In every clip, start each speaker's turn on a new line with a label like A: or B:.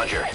A: Roger.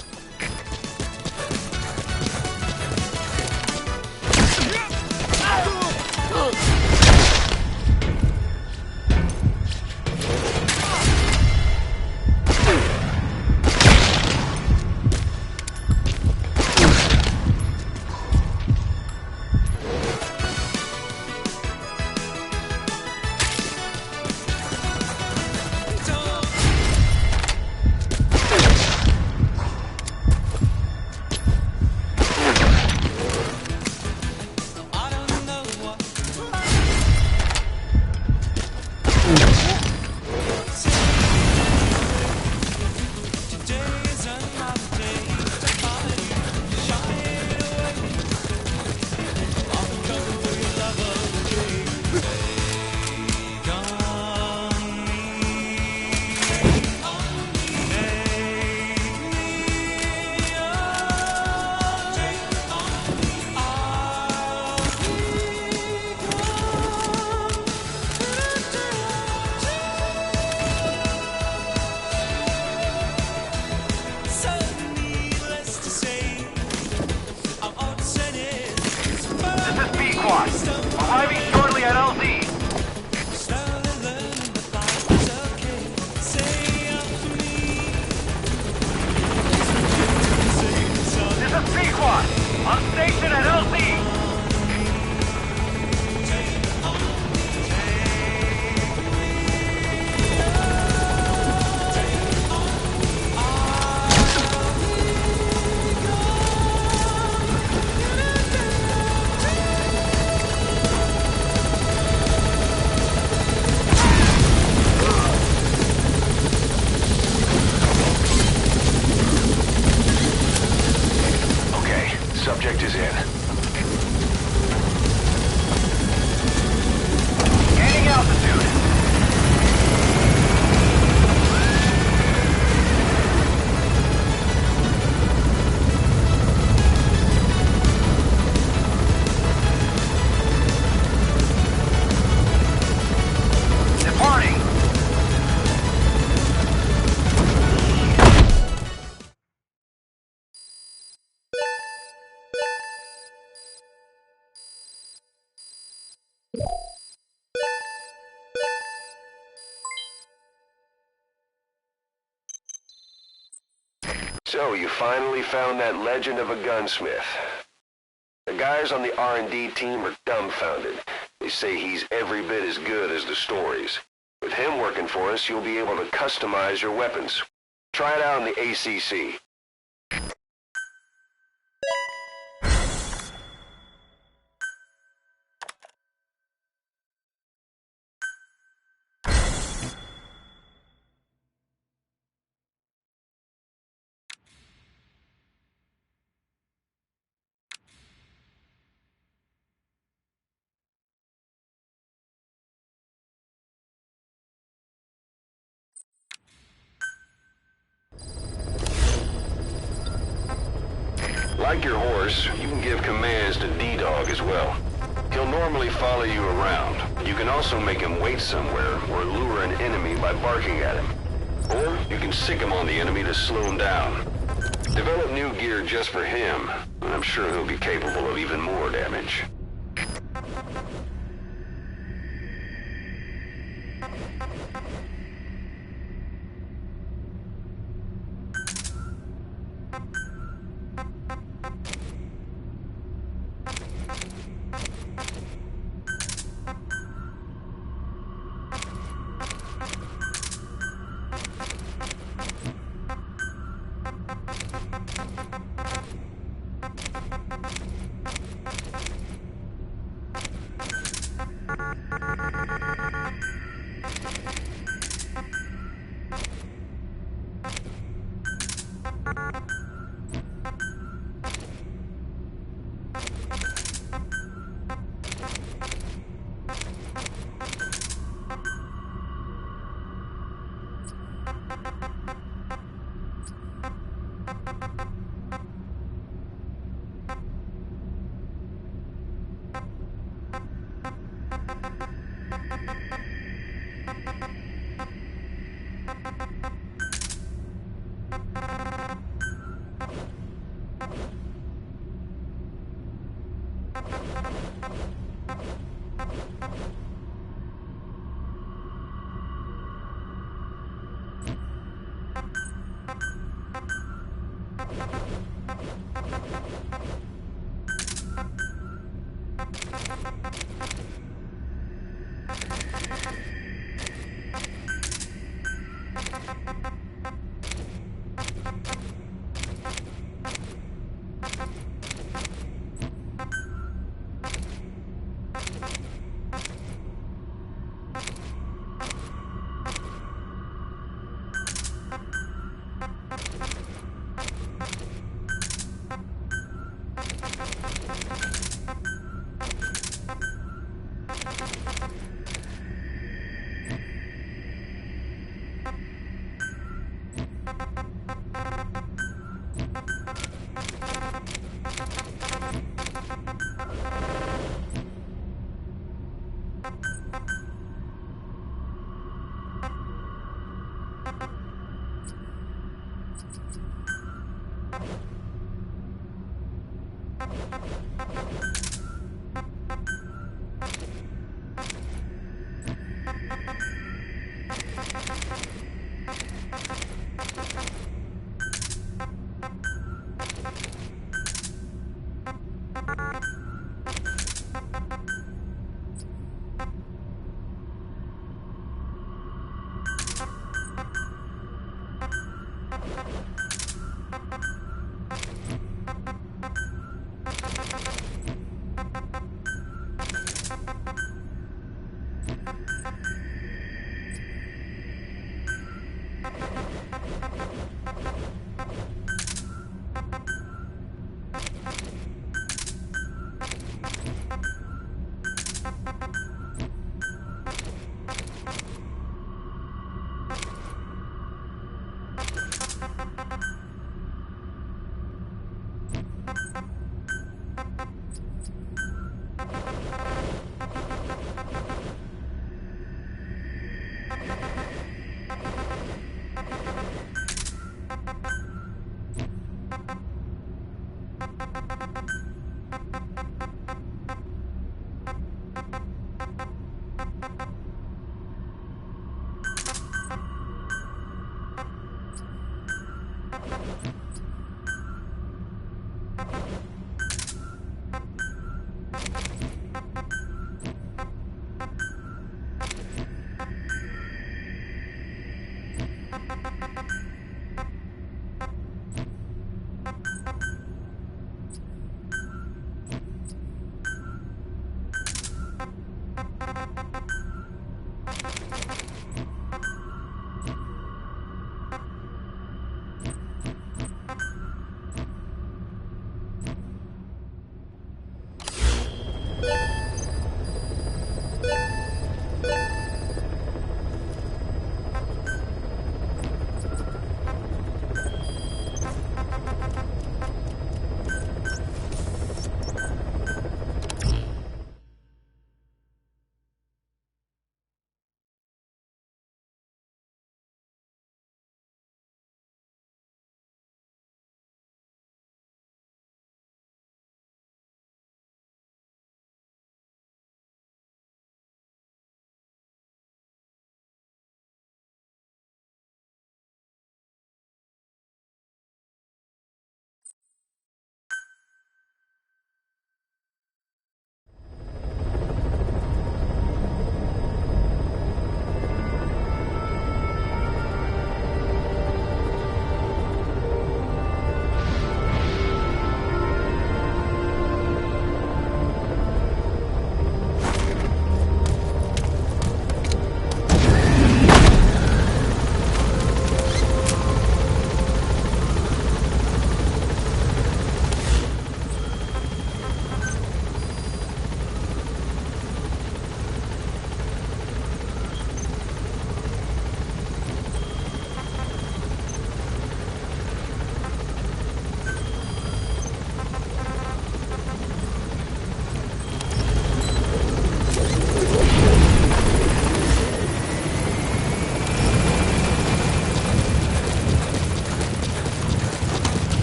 A: Arriving shortly at LZ. This is P-Quad. On station at LZ. Subject is in. Gaining altitude. Departing. So, you finally found that legend of a gunsmith. The guys on the R&D team are dumbfounded. They say he's every bit as good as the stories. With him working for us, you'll be able to customize your weapons. Try it out in the ACC. Like your horse, you can give commands to D-Dog as well. He'll normally follow you around. You can also make him wait somewhere or lure an enemy by barking at him. Or you can sick him on the enemy to slow him down. Develop new gear just for him, and I'm sure he'll be capable of even more damage.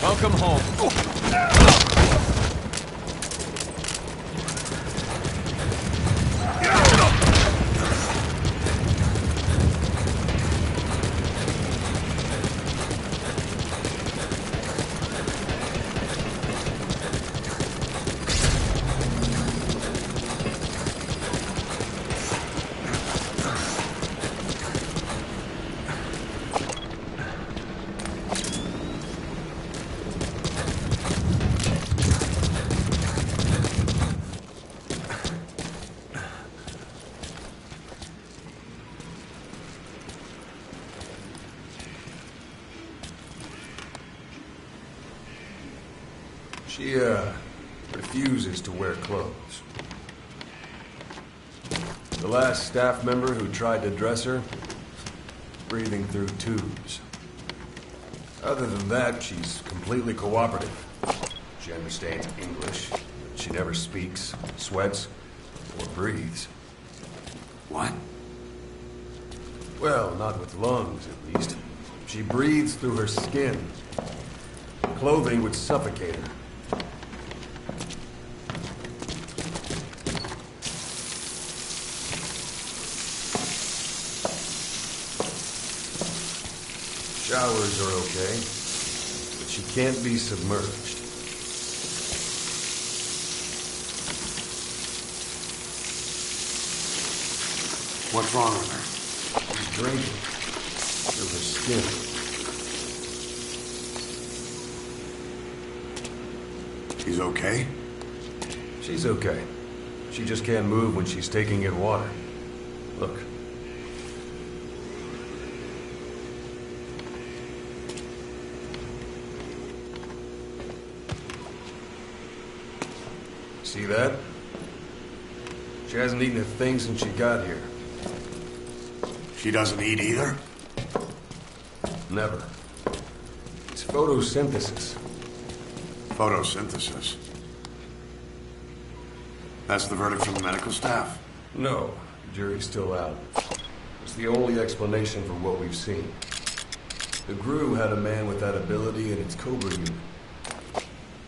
B: Welcome home.
C: She, refuses to wear clothes. The last staff member who tried to dress her, breathing through tubes. Other than that, she's completely cooperative. She understands English, but she never speaks, sweats, or breathes.
D: What?
C: Well, not with lungs, at least. She breathes through her skin. Clothing would suffocate her. Showers are okay, but she can't be submerged.
D: What's wrong with her?
C: She's drinking through her skin.
D: She's okay?
C: She's okay. She just can't move when she's taking in water. Look. See that? She hasn't eaten a thing since she got here.
D: She doesn't eat either?
C: Never. It's photosynthesis.
D: Photosynthesis. That's the verdict from the medical staff?
C: No, the jury's still out. It's the only explanation for what we've seen. The GRU had a man with that ability in its Cobra unit.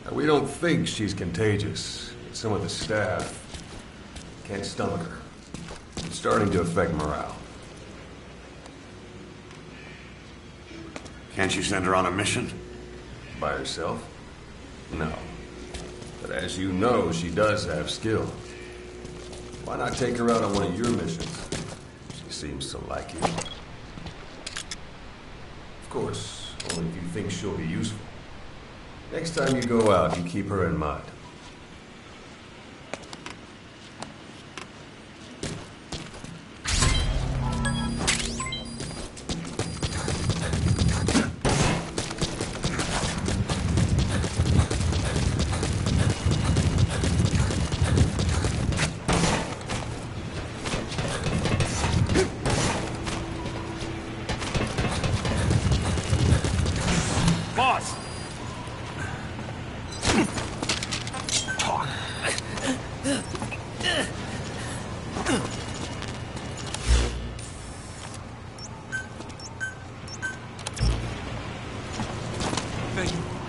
C: Now, we don't think she's contagious, but some of the staff can't stomach her. It's starting to affect morale.
D: Can't you send her on a mission?
C: By herself? No. But as you know, she does have skill. Why not take her out on one of your missions? She seems to like you. Of course, only if you think she'll be useful. Next time you go out, you keep her in mind.
B: Boss! Thank you, boss.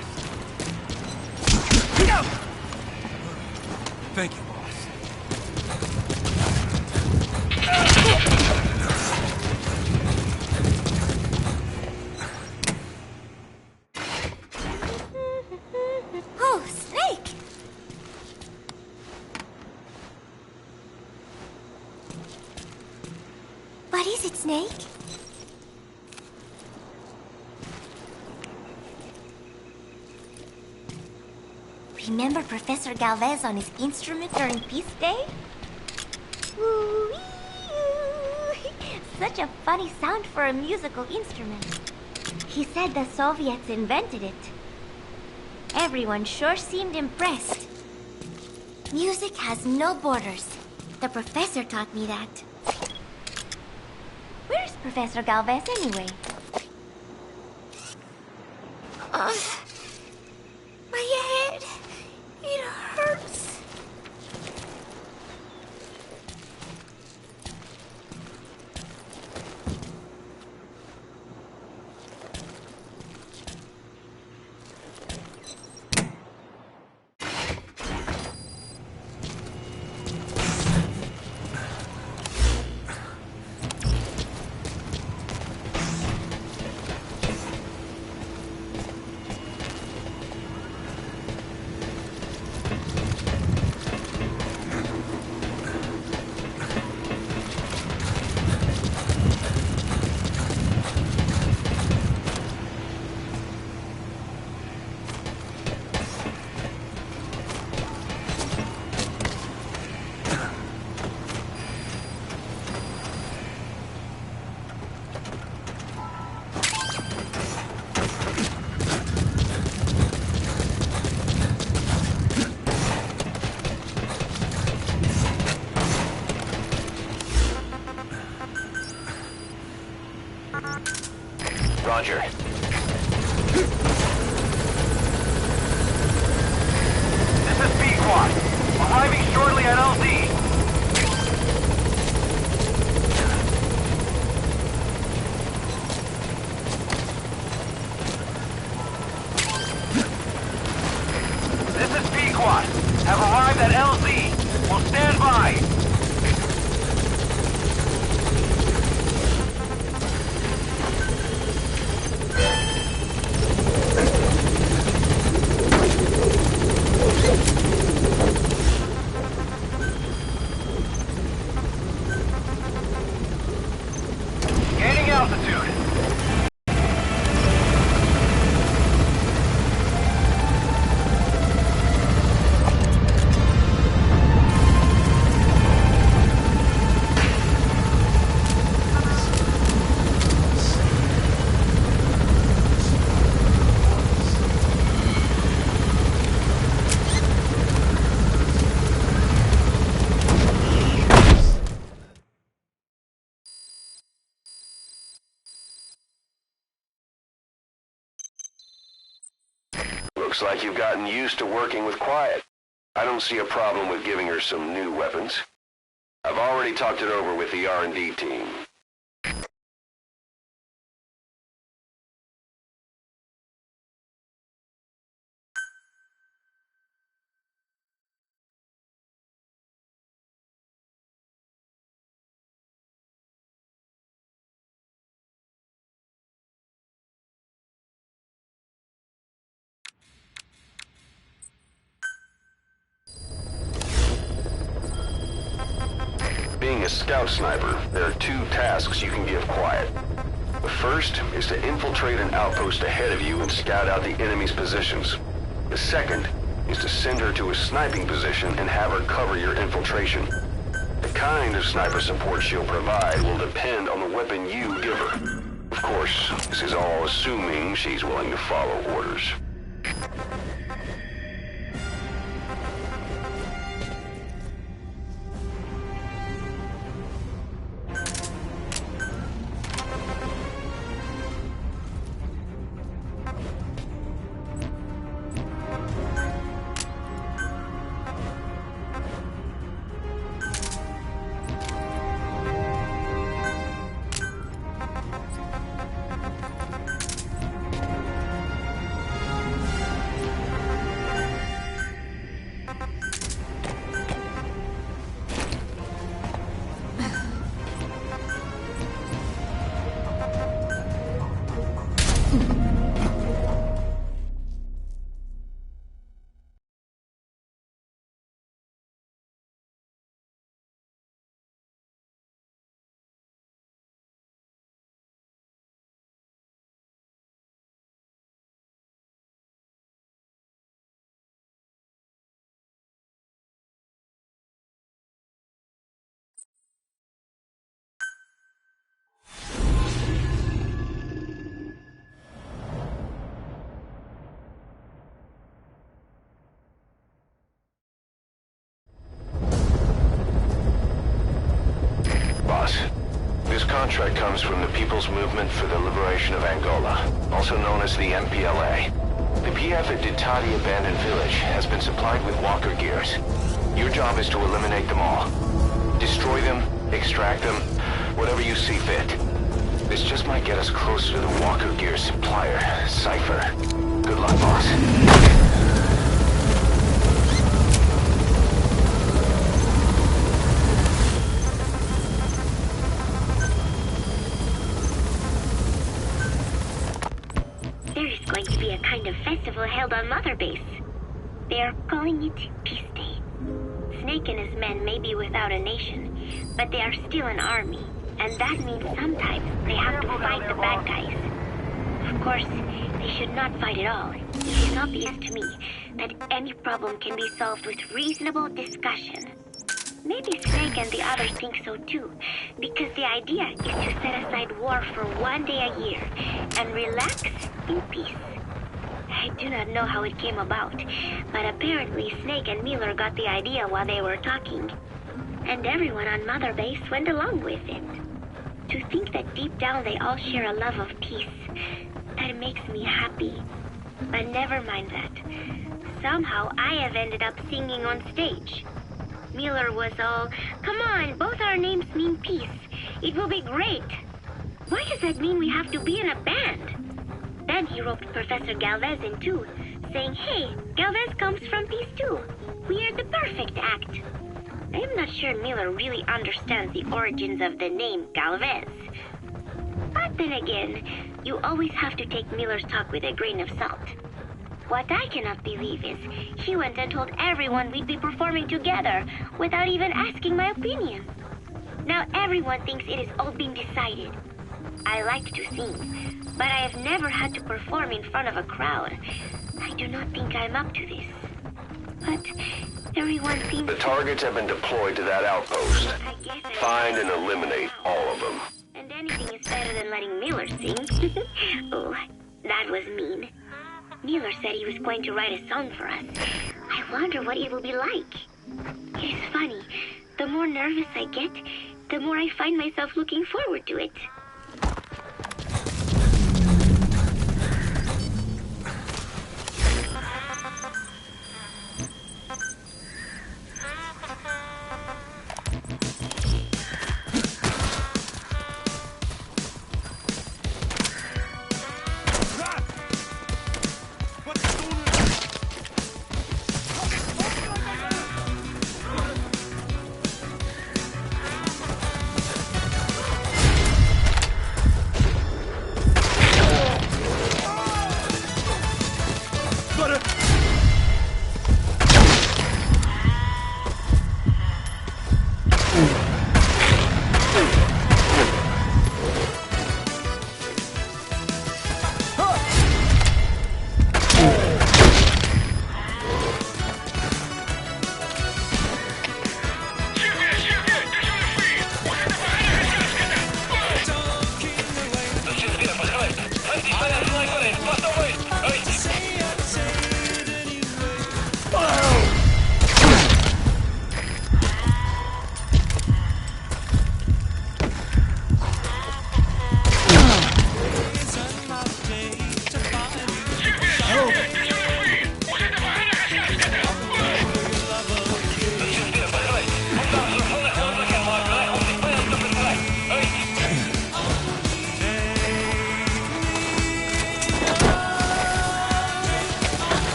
B: Thank you, boss.
E: Oh, Snake! What is it, Snake? Remember Professor Galvez on his instrument during Peace Day? Woo-wee-oo. Such a funny sound for a musical instrument. He said the Soviets invented it. Everyone sure seemed impressed. Music has no borders. The professor taught me that. Where's Professor Galvez anyway? My head. It hurts.
F: boss. Have arrived at LZ. We'll stand by. Gaining altitude.
A: Looks like you've gotten used to working with Quiet. I don't see a problem with giving her some new weapons. I've already talked it over with the R&D team. Being a scout sniper, there are two tasks you can give Quiet. The first is to infiltrate an outpost ahead of you and scout out the enemy's positions. The second is to send her to a sniping position and have her cover your infiltration. The kind of sniper support she'll provide will depend on the weapon you give her. Of course, this is all assuming she's willing to follow orders. This contract comes from the People's Movement for the Liberation of Angola, also known as the MPLA. The PF at Ditati Abandoned Village has been supplied with walker gears. Your job is to eliminate them all. Destroy them, extract them, whatever you see fit. This just might get us closer to the walker gear supplier, Cypher. Good luck, boss.
E: Going to be a kind of festival held on Mother Base. They are calling it Peace Day. Snake and his men may be without a nation, but they are still an army, and that means sometimes they have to fight the bad guys. Of course, they should not fight at all. It is obvious to me that any problem can be solved with reasonable discussion. Maybe Snake and the others think so too, because the idea is to set aside war for one day a year and relax in peace. I do not know how it came about, but apparently Snake and Miller got the idea while they were talking, and everyone on Mother Base went along with it. To think that deep down they all share a love of peace, that makes me happy. But never mind that. Somehow I have ended up singing on stage. Miller was all, "Come on, both our names mean peace. It will be great." Why does that mean we have to be in a band? Then he roped Professor Galvez in too, saying, hey, Galvez comes from these two. We are the perfect act. I am not sure Miller really understands the origins of the name Galvez. But then again, you always have to take Miller's talk with a grain of salt. What I cannot believe is he went and told everyone we'd be performing together without even asking my opinion. Now everyone thinks it is all been decided. I like to sing, but I have never had to perform in front of a crowd. I do not think I'm up to this. But everyone seems...
A: The targets have been deployed to that outpost.
E: I guess I...
A: Find and eliminate all of them.
E: And anything is better than letting Miller sing. Oh, that was mean. Miller said he was going to write a song for us. I wonder what it will be like. It is funny. The more nervous I get, the more I find myself looking forward to it.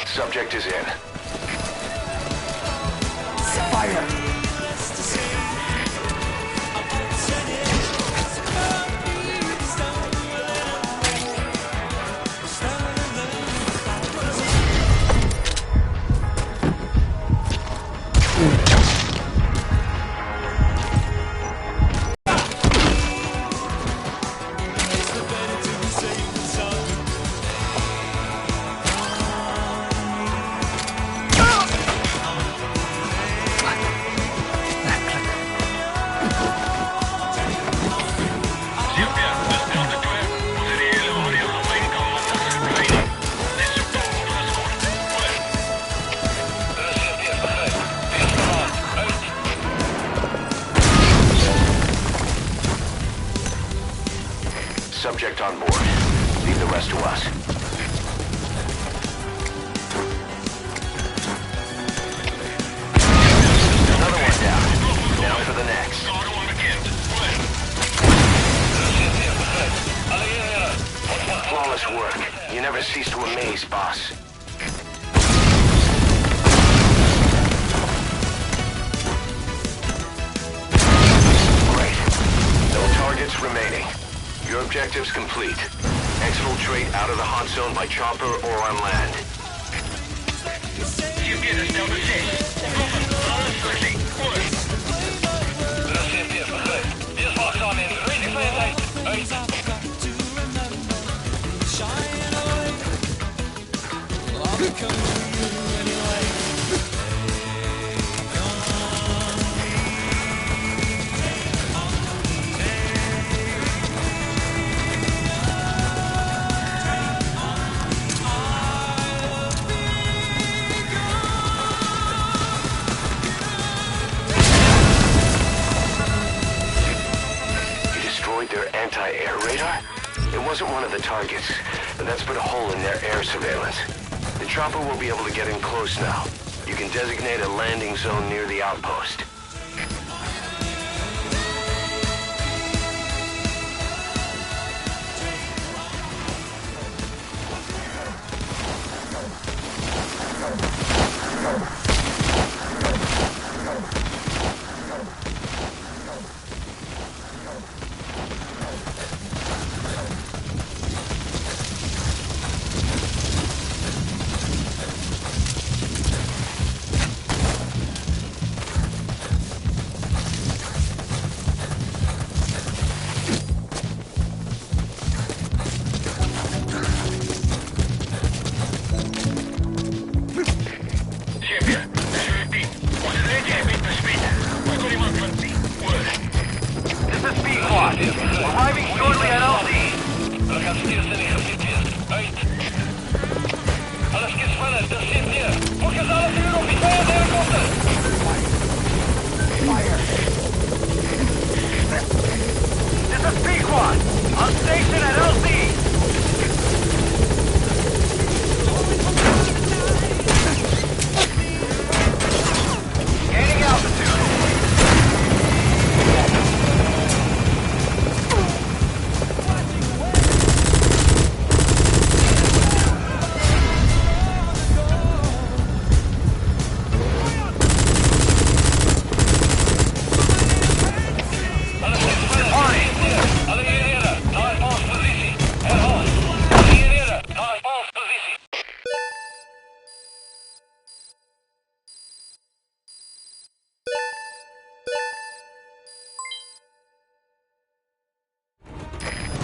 A: Subject is in. Subject on board. Leave the rest to us. Another one down. Down for the next. Flawless work. You never cease to amaze, boss. Great. No targets remaining. Your objective's complete. Exfiltrate out of the hot zone by chopper or on land. Their anti-air radar? It wasn't one of the targets, but that's put a hole in their air surveillance. The chopper will be able to get in close now. You can designate a landing zone near the outpost.
F: Arriving shortly at LZ.
G: Alles gespannt, das sind wir. Fokus alles in Offizier der Helikopter.
F: This is P-Quad. On station at LZ. Gaining altitude.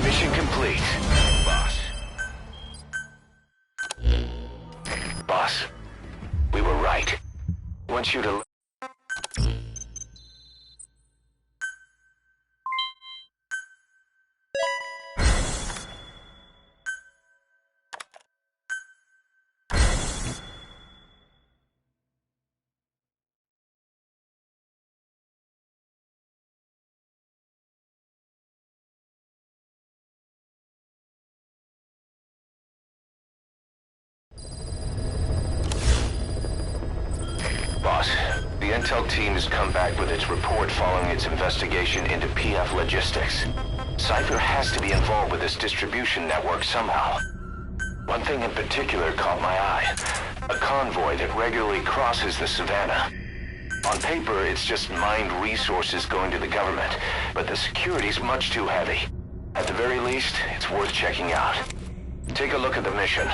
A: Mission complete, boss. Boss, we were right. I want you to... Boss, the intel team has come back with its report following its investigation into PF logistics. Cypher has to be involved with this distribution network somehow. One thing in particular caught my eye. A convoy that regularly crosses the savannah. On paper, it's just mined resources going to the government, but the security's much too heavy. At the very least, it's worth checking out. Take a look at the mission.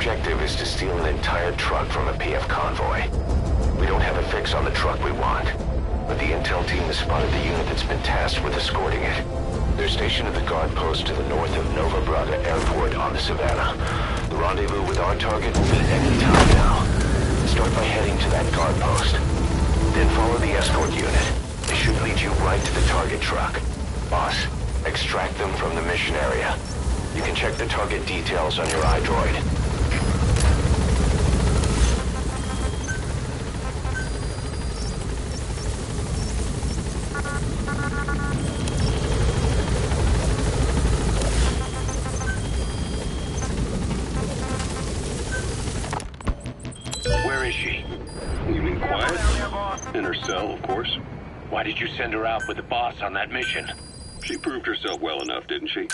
A: Objective is to steal an entire truck from a PF convoy. We don't have a fix on the truck we want, but the intel team has spotted the unit that's been tasked with escorting it. They're stationed at the guard post to the north of Nova Braga Airport on the Savannah. The rendezvous with our target will be any time now. Start by heading to that guard post. Then follow the escort unit. It should lead you right to the target truck. Boss, extract them from the mission area. You can check the target details on your iDroid.
H: Where is she?
F: You mean quiet? In her cell, of course.
H: Why did you send her out with the boss on that mission?
F: She proved herself well enough, didn't she?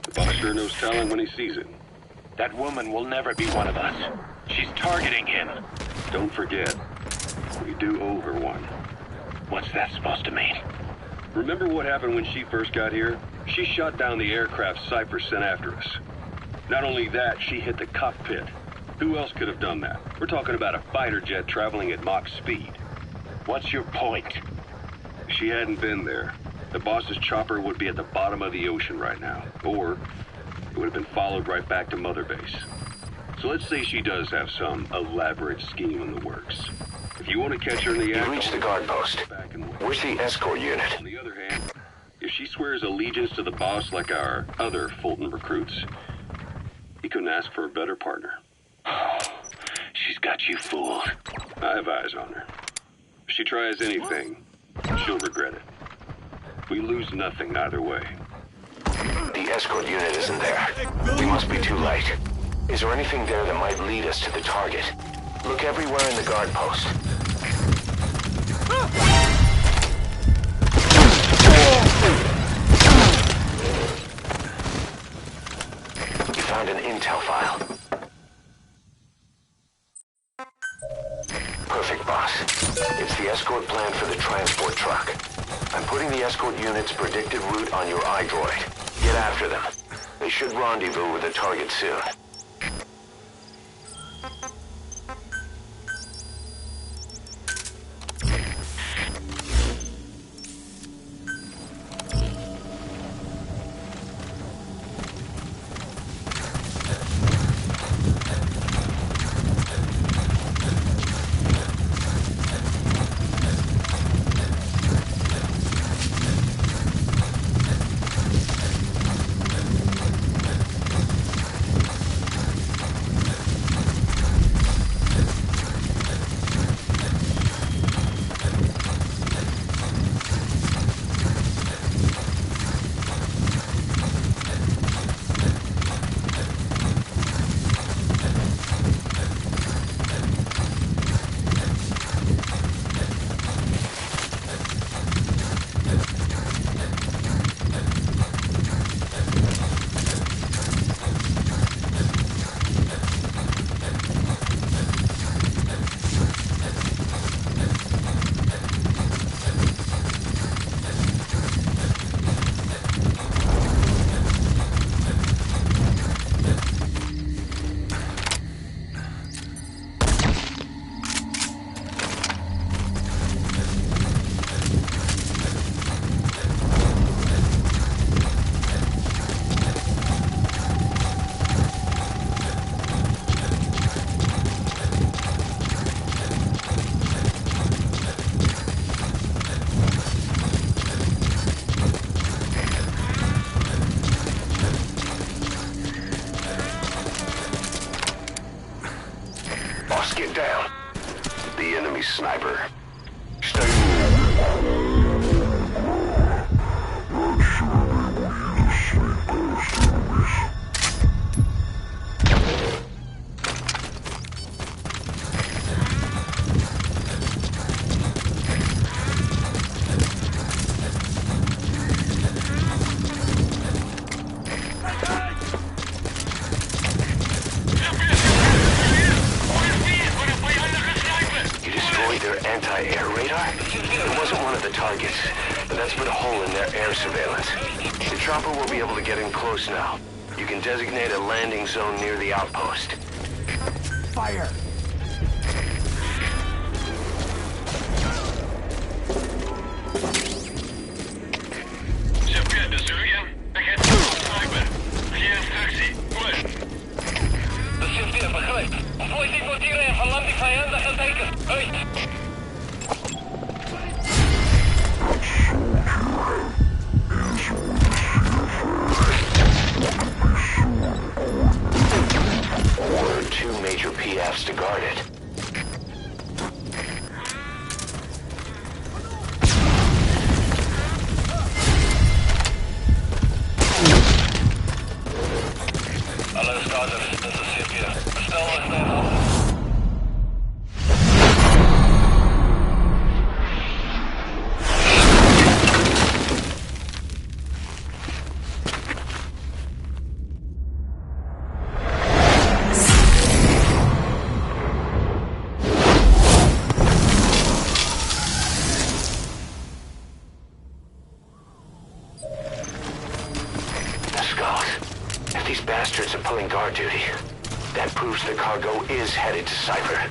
F: The boss sure knows talent when he sees it.
H: That woman will never be one of us. She's targeting him.
F: Don't forget, we do owe her one.
H: What's that supposed to mean?
F: Remember what happened when she first got here? She shot down the aircraft Cypher sent after us. Not only that, she hit the cockpit. Who else could have done that? We're talking about a fighter jet traveling at Mach speed.
H: What's your point?
F: If she hadn't been there, the boss's chopper would be at the bottom of the ocean right now. Or it would have been followed right back to Mother Base. So let's say she does have some elaborate scheme in the works. If you want to catch her in the act...
A: You reach the guard post. Where's the escort unit?
F: On the other hand, if she swears allegiance to the boss like our other Fulton recruits, he couldn't ask for a better partner.
H: She's got you fooled.
F: I have eyes on her. If she tries anything, she'll regret it. We lose nothing either way.
A: The escort unit isn't there. We must be too late. Is there anything there that might lead us to the target? Look everywhere in the guard post. You found an intel file. Perfect, boss. It's the escort plan for the transport truck. I'm putting the escort unit's predicted route on your iDroid. Get after them. They should rendezvous with the target soon. radar? It wasn't one of the targets, but that's put a hole in their air surveillance. The chopper will be able to get in close now. You can designate a landing zone near the outpost.
B: Fire!
G: Шеф, до Сюрген. Begin. Sniper. Hier ist Taxi. Goed. De Sint-Weer, begrijp. Voiting noteren en verlam die vijandige teken. Uit.
A: There are 2 major PFs to guard it.
G: Alle starters, dit is Sint-Weer. Bestel me snel.
A: If these bastards are pulling guard duty, that proves the cargo is headed to Cypher.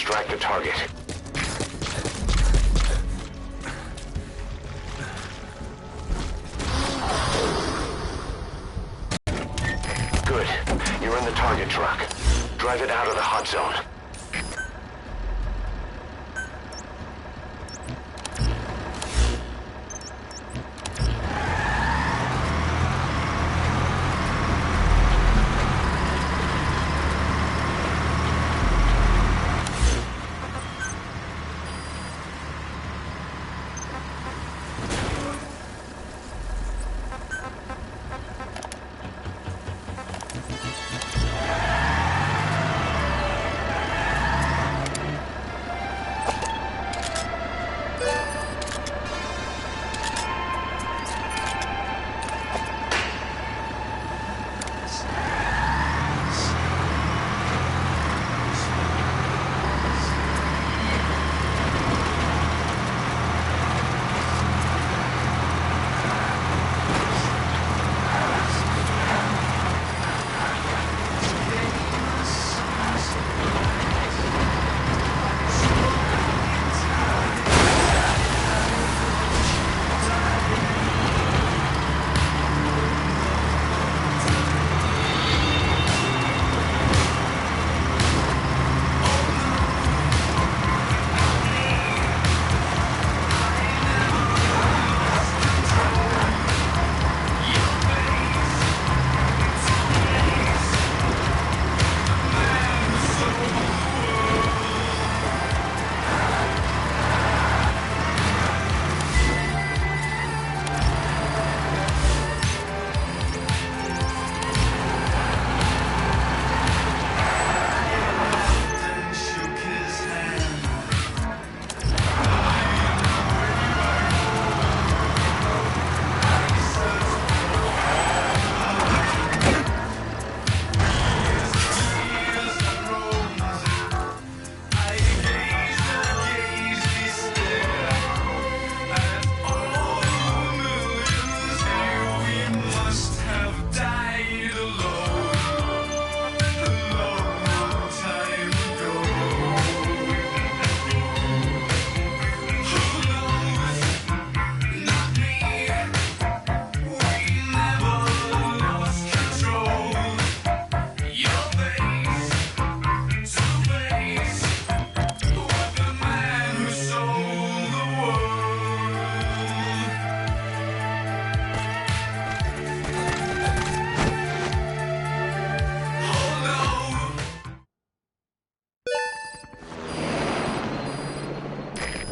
A: Extract the target. Good. You're in the target truck. Drive it out of the hot zone.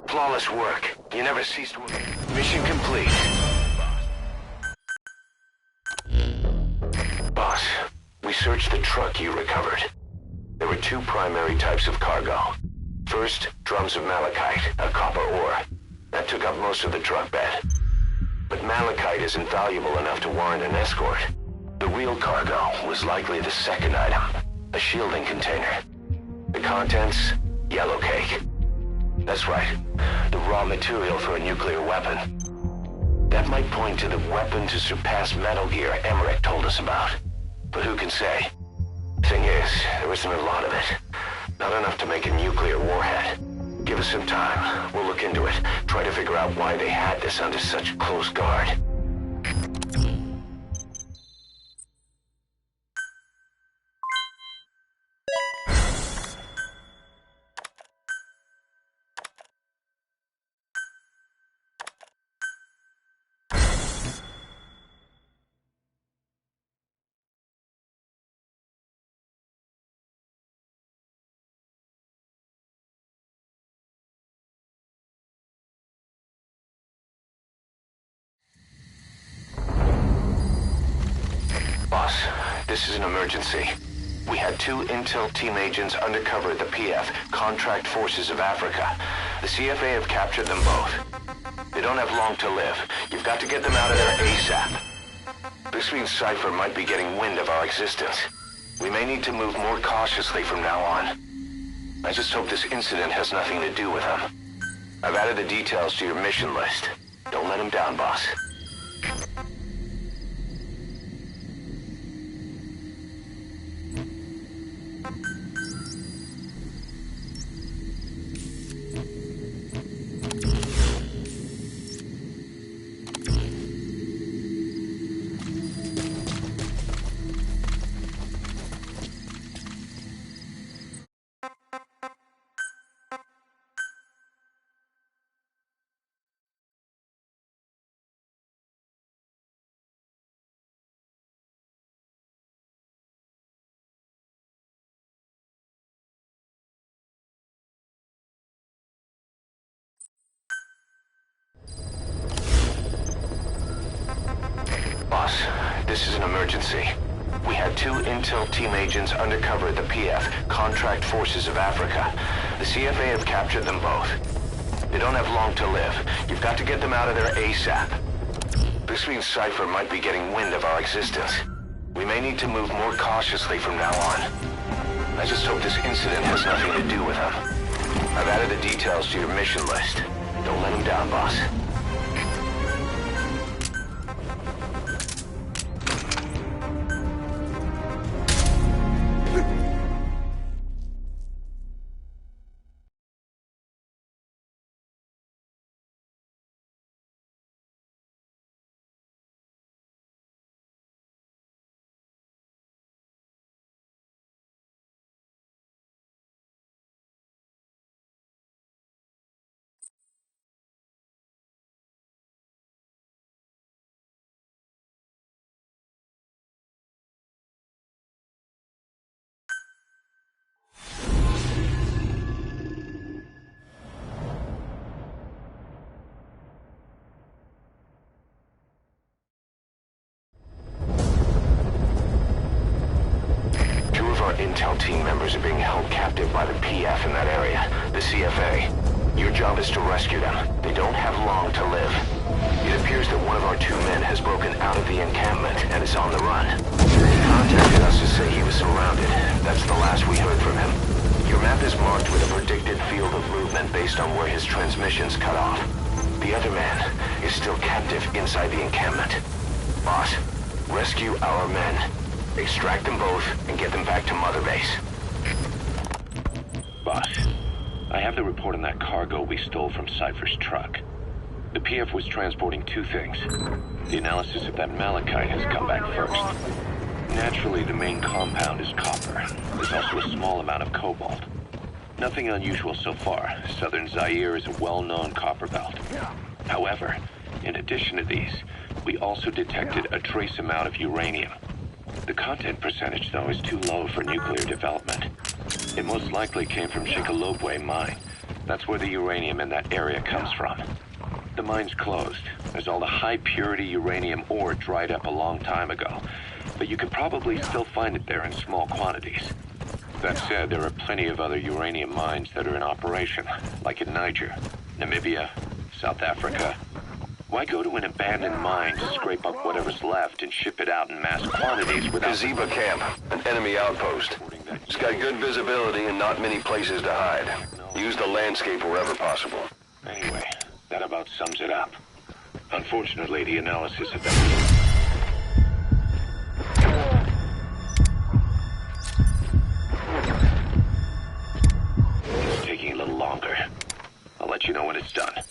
A: Flawless work. You never ceased work. Mission complete. Boss, we searched the truck you recovered. There were two primary types of cargo. First, drums of malachite, a copper ore. That took up most of the truck bed. But malachite isn't valuable enough to warrant an escort. The real cargo was likely the second item, a shielding container. The contents, yellow cake. That's right, the raw material for a nuclear weapon. That might point to the weapon to surpass Metal Gear Emmerich told us about. But who can say? Thing is, there isn't a lot of it. Not enough to make a nuclear warhead. Give us some time. We'll look into it. Try to figure out why they had this under such close guard. Boss, this is an emergency. We had two intel team agents undercover at the PF, Contract Forces of Africa. The CFA have captured them both. They don't have long to live. You've got to get them out of there ASAP. This means Cypher might be getting wind of our existence. We may need to move more cautiously from now on. I just hope this incident has nothing to do with them. I've added the details to your mission list. Don't let them down, boss.
I: this is an emergency. We had 2 intel team agents undercover at the PF, Contract Forces of Africa. The CFA have captured them both. They don't have long to live. You've got to get them out of there ASAP. This means Cypher might be getting wind of our existence. We may need to move more cautiously from now on. I just hope this incident has nothing to do with them. I've added the details to your mission list. Don't let them down, boss. Intel team members are being held captive by the PF in that area, the CFA. Your job is to rescue them. They don't have long to live. It appears that one of our 2 men has broken out of the encampment and is on the run. He contacted us to say he was surrounded. That's the last we heard from him. Your map is marked with a predicted field of movement based on where his transmissions cut off. The other man is still captive inside the encampment. Boss, rescue our men. Extract them both and get them back to Mother Base.
H: Boss, I have the report on that cargo we stole from Cypher's truck. The PF was transporting 2 things. The analysis of that malachite has come back first. Naturally, the main compound is copper. There's also a small amount of cobalt. Nothing unusual so far. Southern Zaire is a well-known copper belt. However, in addition to these, we also detected a trace amount of uranium. The content percentage, though, is too low for nuclear development. It most likely came from Shikalobwe mine. That's where the uranium in that area comes from. The mine's closed, as all the high-purity uranium ore dried up a long time ago. But you could probably still find it there in small quantities. That said, there are plenty of other uranium mines that are in operation, like in Niger, Namibia, South Africa. Why go to an abandoned mine to scrape up whatever's left and ship it out in mass quantities without...
A: Kaziba camp, an enemy outpost. It's got good visibility and not many places to hide. Use the landscape wherever possible.
H: Anyway, that about sums it up. Unfortunately, the analysis of that... It's taking a little longer. I'll let you know when it's done.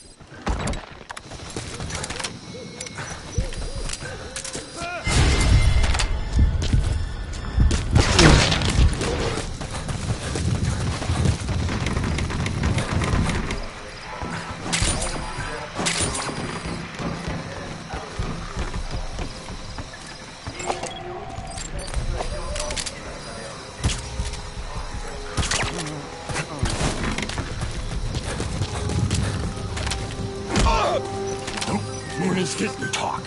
B: Talk.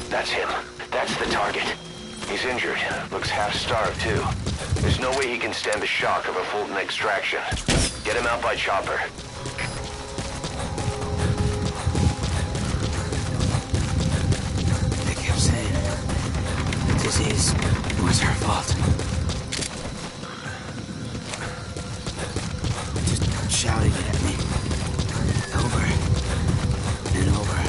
I: That's him. That's the target. He's injured. Looks half-starved, too. There's no way he can stand the shock of a Fulton extraction. Get him out by chopper.
B: It was her fault. Just shouting it at me. Over and over.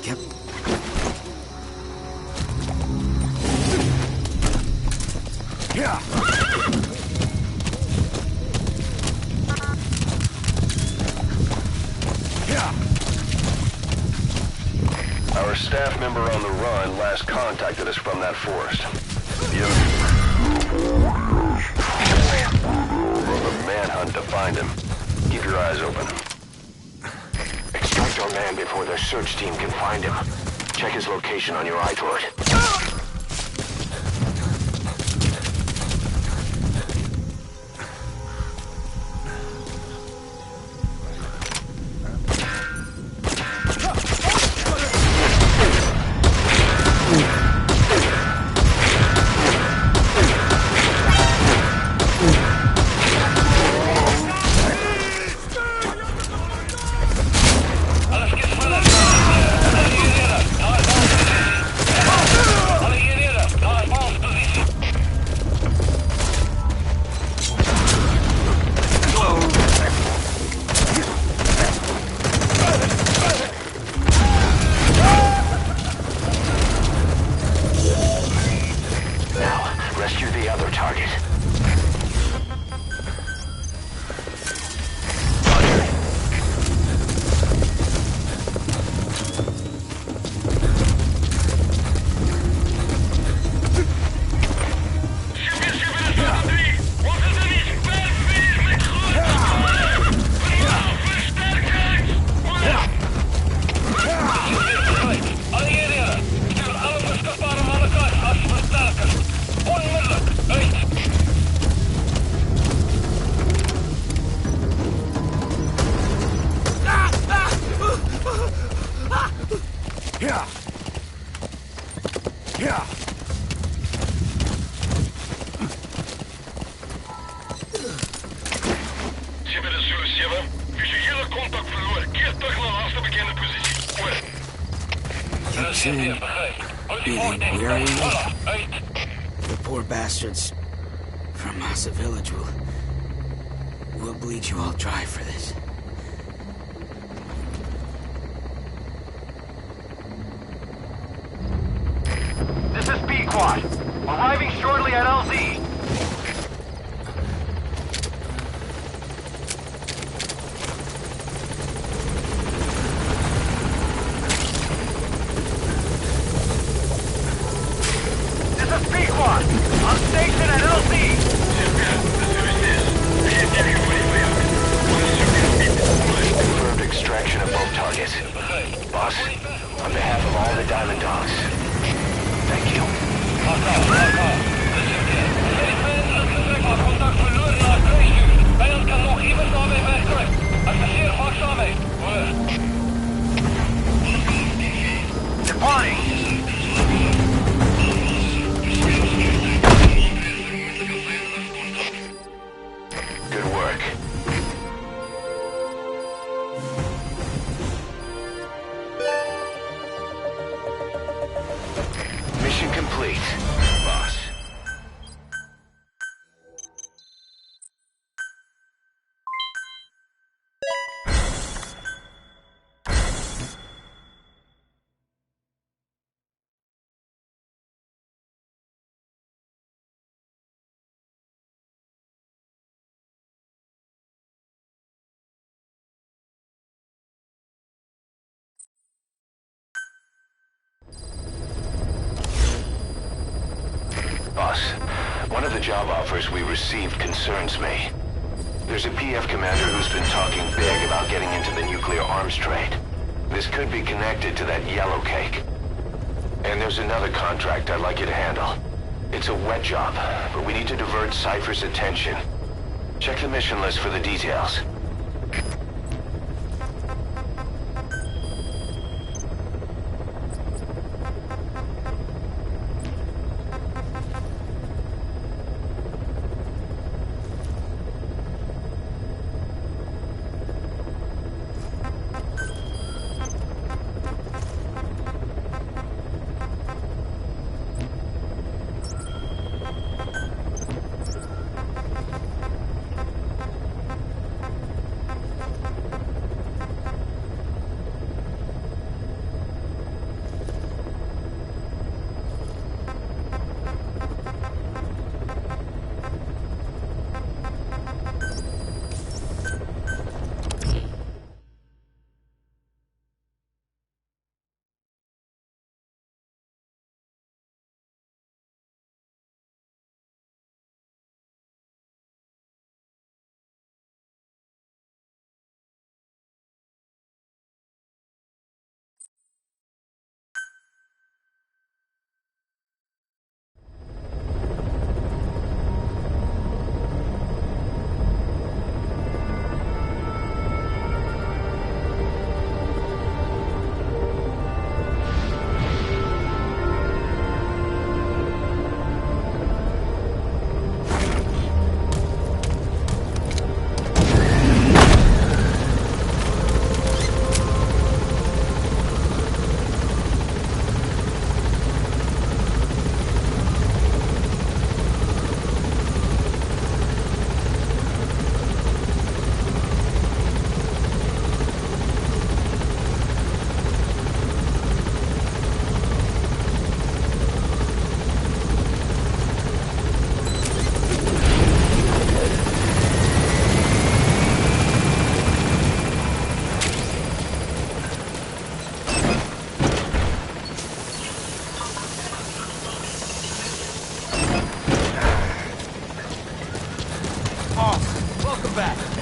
B: Kept... Yeah!
A: Our staff member on the run last contacted us from that forest. On a manhunt to find him. Keep your eyes open.
I: man before their search team can find him. Check his location on your iDroid. Rescue the other target.
B: The poor bastards from Massa Village will bleed you all dry for this.
G: This is B-Quad. Arriving shortly at LZ. On station at LZ! Confirmed extraction of both targets. Boss, on behalf of all the Diamond Dogs, thank you. Departing! Mission complete, boss. Boss, one of the job offers we received concerns me. There's a PF commander who's been talking big about getting into the nuclear arms trade. This could be connected to that yellow cake. And there's another contract I'd like you to handle. It's a wet job, but we need to divert Cypher's attention. Check the mission list for the details.
J: back.